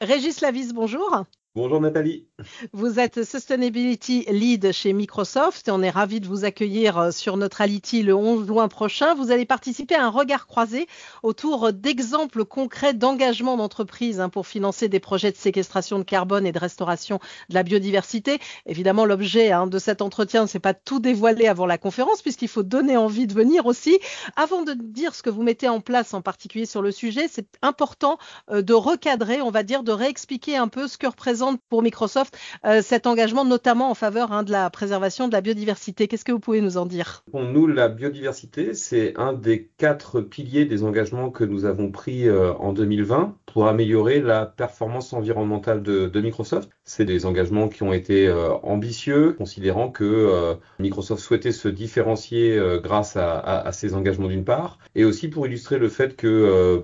Régis Lavis, bonjour. Bonjour Nathalie. Vous êtes Sustainability Lead chez Microsoft et on est ravi de vous accueillir sur notre Ality le 11 juin prochain. Vous allez participer à un regard croisé autour d'exemples concrets d'engagement d'entreprise pour financer des projets de séquestration de carbone et de restauration de la biodiversité. Évidemment, l'objet de cet entretien, c'est pas tout dévoiler avant la conférence puisqu'il faut donner envie de venir aussi. Avant de dire ce que vous mettez en place en particulier sur le sujet, c'est important de recadrer, on va dire, de réexpliquer un peu ce que représente pour Microsoft cet engagement, notamment en faveur de la préservation de la biodiversité. Qu'est-ce que vous pouvez nous en dire? Pour nous, la biodiversité, c'est un des 4 piliers des engagements que nous avons pris en 2020 pour améliorer la performance environnementale de Microsoft. C'est des engagements qui ont été ambitieux, considérant que Microsoft souhaitait se différencier grâce à ces engagements d'une part, et aussi pour illustrer le fait que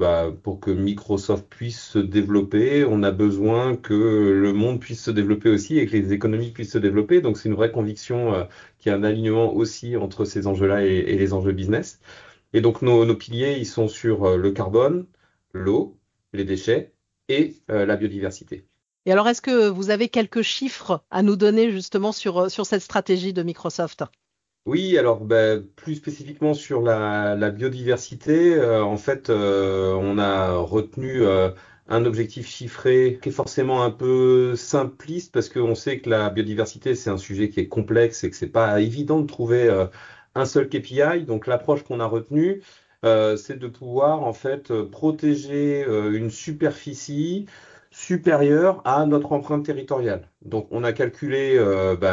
pour que Microsoft puisse se développer, on a besoin que le monde puisse se développer aussi et que les économies puissent se développer. Donc c'est une vraie conviction qu'il y a un alignement aussi entre ces enjeux-là et les enjeux business. Et donc nos piliers, ils sont sur le carbone, l'eau, les déchets et la biodiversité. Et alors, est-ce que vous avez quelques chiffres à nous donner justement sur cette stratégie de Microsoft? Oui, alors plus spécifiquement sur la biodiversité, en fait, on a retenu un objectif chiffré qui est forcément un peu simpliste parce qu'on sait que la biodiversité, c'est un sujet qui est complexe et que c'est pas évident de trouver un seul KPI. Donc l'approche qu'on a retenue, c'est de pouvoir en fait protéger une superficie supérieure à notre empreinte territoriale. Donc, on a calculé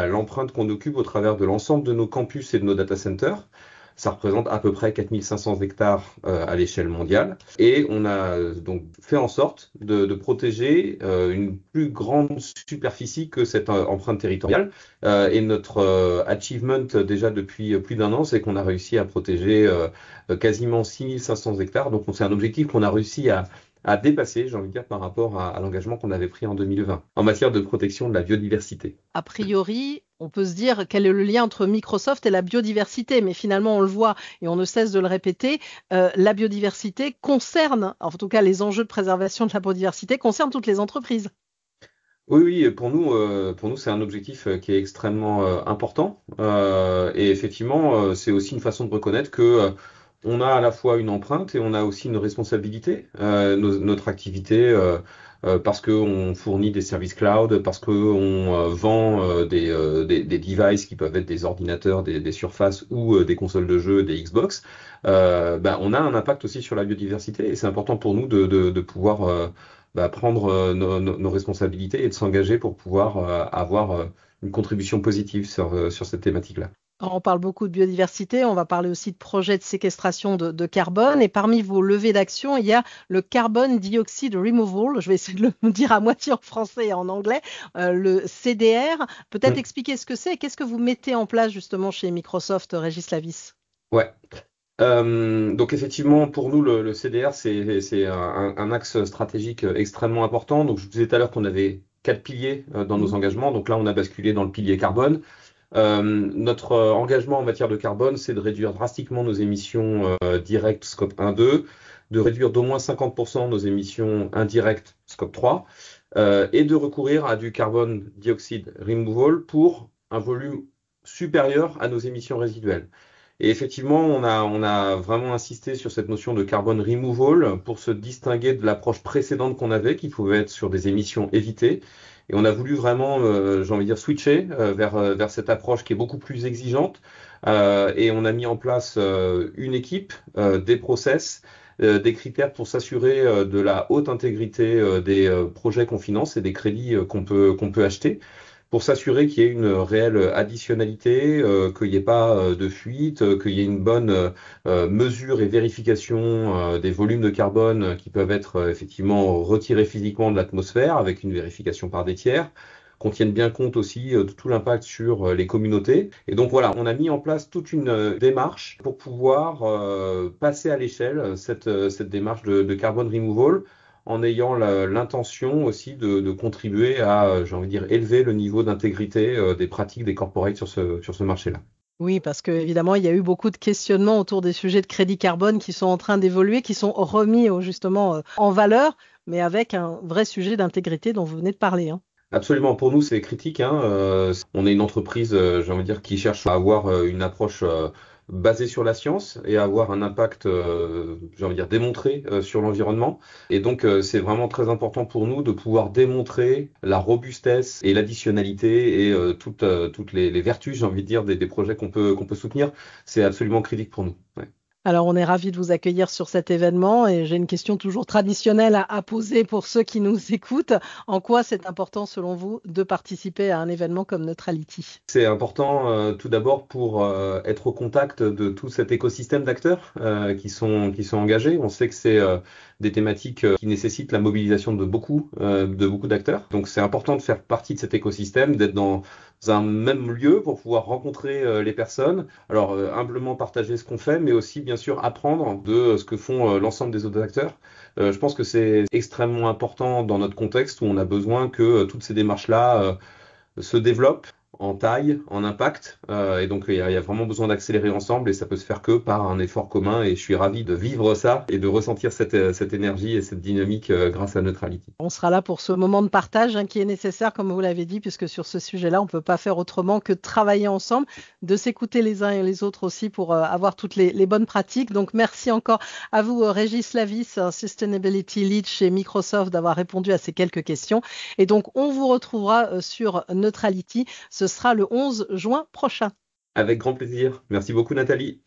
l'empreinte qu'on occupe au travers de l'ensemble de nos campus et de nos data centers. Ça représente à peu près 4500 hectares à l'échelle mondiale. Et on a donc fait en sorte de protéger une plus grande superficie que cette empreinte territoriale. Et notre achievement déjà depuis plus d'un an, c'est qu'on a réussi à protéger quasiment 6500 hectares. Donc, c'est un objectif qu'on a réussi à dépasser, j'ai envie de dire, par rapport à l'engagement qu'on avait pris en 2020 en matière de protection de la biodiversité. A priori, on peut se dire quel est le lien entre Microsoft et la biodiversité, mais finalement, on le voit et on ne cesse de le répéter, la biodiversité concerne, en tout cas les enjeux de préservation de la biodiversité concernent toutes les entreprises. Oui, oui, pour nous, c'est un objectif qui est extrêmement important. Et effectivement, c'est aussi une façon de reconnaître que on a à la fois une empreinte et on a aussi une responsabilité. Notre activité, parce qu'on fournit des services cloud, parce qu'on vend des devices qui peuvent être des ordinateurs, des surfaces ou des consoles de jeux, des Xbox, on a un impact aussi sur la biodiversité. Et c'est important pour nous de pouvoir prendre nos responsabilités et de s'engager pour pouvoir avoir une contribution positive sur cette thématique-là. On parle beaucoup de biodiversité, on va parler aussi de projets de séquestration de carbone. Et parmi vos levées d'action, il y a le Carbon Dioxide Removal. Je vais essayer de le dire à moitié en français et en anglais, le CDR. Peut-être Mm. expliquer ce que c'est et qu'est-ce que vous mettez en place justement chez Microsoft, Régis Lavis? Ouais. Donc effectivement, pour nous, le CDR, c'est un axe stratégique extrêmement important. Donc je vous disais tout à l'heure qu'on avait 4 piliers dans nos Mhm. engagements. Donc là, on a basculé dans le pilier carbone. Notre engagement en matière de carbone, c'est de réduire drastiquement nos émissions directes Scope 1, 2, de réduire d'au moins 50% nos émissions indirectes Scope 3, et de recourir à du carbone dioxide removal pour un volume supérieur à nos émissions résiduelles. Et effectivement, on a vraiment insisté sur cette notion de carbone removal pour se distinguer de l'approche précédente qu'on avait, qui pouvait être sur des émissions évitées. Et on a voulu vraiment, j'ai envie de dire, switcher vers cette approche qui est beaucoup plus exigeante. Et on a mis en place une équipe, des process, des critères pour s'assurer de la haute intégrité des projets qu'on finance et des crédits qu'on peut acheter pour s'assurer qu'il y ait une réelle additionnalité, qu'il n'y ait pas de fuite, qu'il y ait une bonne mesure et vérification des volumes de carbone qui peuvent être effectivement retirés physiquement de l'atmosphère avec une vérification par des tiers, qu'on tienne bien compte aussi de tout l'impact sur les communautés. Et donc voilà, on a mis en place toute une démarche pour pouvoir passer à l'échelle cette démarche de carbone removal en ayant l'intention aussi de contribuer à, j'ai envie de dire, élever le niveau d'intégrité des pratiques des corporates sur ce marché-là. Oui, parce que évidemment, il y a eu beaucoup de questionnements autour des sujets de crédit carbone qui sont en train d'évoluer, qui sont remis justement en valeur, mais avec un vrai sujet d'intégrité dont vous venez de parler, hein. Absolument, pour nous c'est critique, hein. On est une entreprise, j'ai envie de dire, qui cherche à avoir une approche basée sur la science et à avoir un impact, j'ai envie de dire, démontré sur l'environnement. Et donc c'est vraiment très important pour nous de pouvoir démontrer la robustesse et l'additionnalité et toutes les vertus, j'ai envie de dire, des projets qu'on peut soutenir. C'est absolument critique pour nous. Ouais. Alors, on est ravis de vous accueillir sur cet événement et j'ai une question toujours traditionnelle à poser pour ceux qui nous écoutent. En quoi c'est important, selon vous, de participer à un événement comme Neutrality? C'est important tout d'abord pour être au contact de tout cet écosystème d'acteurs qui sont engagés. On sait que c'est des thématiques qui nécessitent la mobilisation de beaucoup d'acteurs. Donc c'est important de faire partie de cet écosystème, d'être dans un même lieu pour pouvoir rencontrer les personnes. Alors humblement partager ce qu'on fait, mais aussi bien sûr apprendre de ce que font l'ensemble des autres acteurs. Je pense que c'est extrêmement important dans notre contexte où on a besoin que toutes ces démarches-là se développe en taille, en impact, et donc il y a vraiment besoin d'accélérer ensemble et ça peut se faire que par un effort commun et je suis ravi de vivre ça et de ressentir cette énergie et cette dynamique grâce à Neutrality. On sera là pour ce moment de partage qui est nécessaire, comme vous l'avez dit, puisque sur ce sujet-là, on ne peut pas faire autrement que de travailler ensemble, de s'écouter les uns et les autres aussi pour avoir toutes les bonnes pratiques. Donc, merci encore à vous, Régis Lavis, Sustainability Lead chez Microsoft, d'avoir répondu à ces quelques questions. Et donc, on vous retrouvera sur Neutrality. Ce sera le 11 juin prochain. Avec grand plaisir. Merci beaucoup Nathalie.